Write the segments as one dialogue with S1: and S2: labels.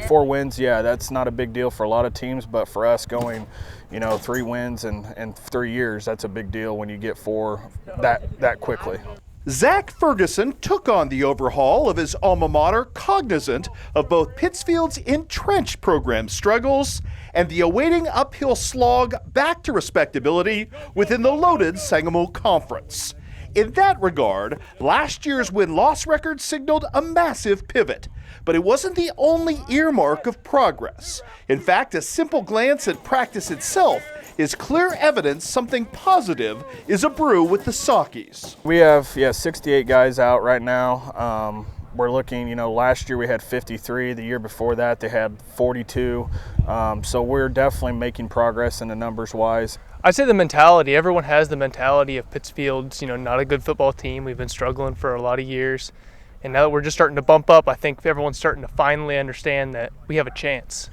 S1: 4 wins, yeah, that's not a big deal for a lot of teams, but for us going, 3 wins in 3 years, that's a big deal when you get 4 that quickly.
S2: Zach Ferguson took on the overhaul of his alma mater cognizant of both Pittsfield's entrenched program struggles and the awaiting uphill slog back to respectability within the loaded Sangamo Conference. In that regard, last year's win-loss record signaled a massive pivot, but it wasn't the only earmark of progress. In fact, a simple glance at practice itself is clear evidence something positive is abrew with the Sockies.
S1: We have 68 guys out right now. We're looking, last year we had 53. The year before that they had 42. So we're definitely making progress in the numbers wise.
S3: I'd say the mentality. Everyone has the mentality of Pittsfield's, not a good football team. We've been struggling for a lot of years. And now that we're just starting to bump up, I think everyone's starting to finally understand that we have a chance.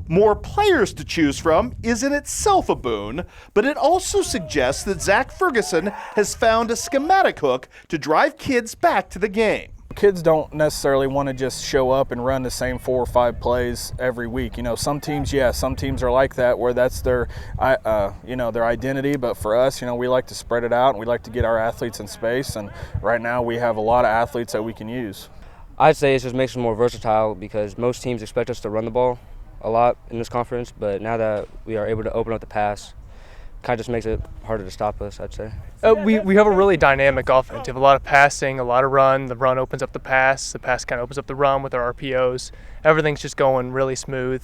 S2: More players to choose from is in itself a boon, but it also suggests that Zach Ferguson has found a schematic hook to drive kids back to the game.
S1: Kids don't necessarily want to just show up and run the same 4 or 5 plays every week. Some teams are like that where that's their identity. But for us, we like to spread it out and we like to get our athletes in space. And right now we have a lot of athletes that we can use.
S4: I'd say it just makes us more versatile because most teams expect us to run the ball a lot in this conference, but now that we are able to open up the pass, kind of just makes it harder to stop us, I'd say.
S3: We have a really dynamic offense. We have a lot of passing, a lot of run. The run opens up the pass kind of opens up the run with our RPOs. Everything's just going really smooth.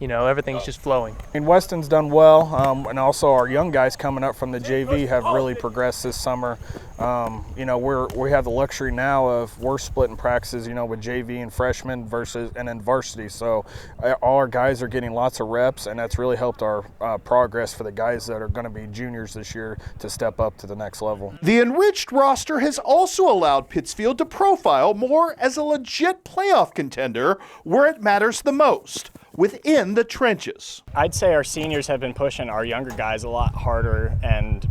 S3: Everything's just flowing.
S1: And Weston's done well, and also our young guys coming up from the JV have really progressed this summer. We have the luxury now of we're splitting practices, with JV and freshmen and then varsity. So all our guys are getting lots of reps, and that's really helped our progress for the guys that are going to be juniors this year to step up to the next level.
S2: The enriched roster has also allowed Pittsfield to profile more as a legit playoff contender where it matters the most, within the trenches.
S5: I'd say our seniors have been pushing our younger guys a lot harder and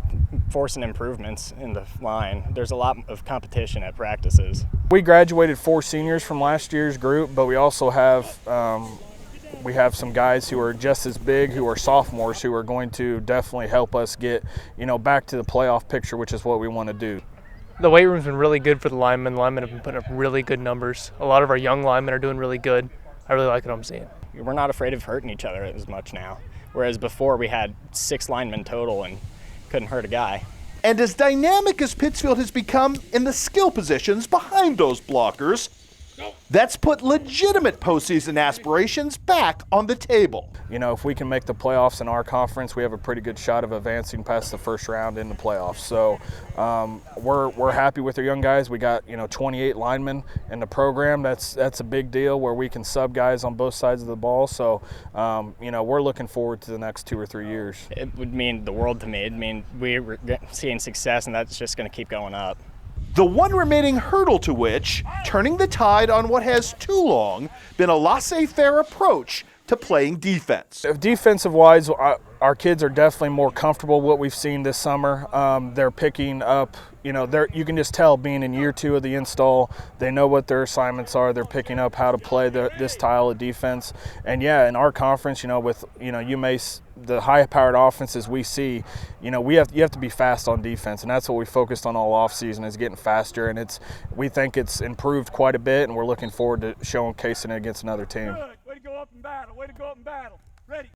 S5: forcing improvements in the line. There's a lot of competition at practices.
S1: We graduated 4 seniors from last year's group, but we also have some guys who are just as big, who are sophomores, who are going to definitely help us get, back to the playoff picture, which is what we want to do.
S3: The weight room's been really good for the linemen. The linemen have been putting up really good numbers. A lot of our young linemen are doing really good. I really like what I'm seeing.
S5: We're not afraid of hurting each other as much now, whereas before we had 6 linemen total and couldn't hurt a guy.
S2: And as dynamic as Pittsfield has become in the skill positions behind those blockers, that's put legitimate postseason aspirations back on the table.
S1: If we can make the playoffs in our conference, we have a pretty good shot of advancing past the first round in the playoffs. So we're happy with our young guys. We got 28 linemen in the program. That's a big deal where we can sub guys on both sides of the ball. So we're looking forward to the next 2 or 3 years.
S5: It would mean the world to me. It'd mean we're seeing success, and that's just going to keep going up.
S2: The one remaining hurdle to which, turning the tide on what has too long been a laissez-faire approach to playing defense.
S1: Defensive-wise, our kids are definitely more comfortable what we've seen this summer. They're picking up, you can just tell being in year 2 of the install, they know what their assignments are. They're picking up how to play this style of defense. And in our conference, with, UMace, the high-powered offenses we see, you have to be fast on defense, and that's what we focused on all offseason is getting faster. And we think it's improved quite a bit, and we're looking forward to showcasing it against another team.
S6: Way to go up and battle. Way to go up and battle. Ready.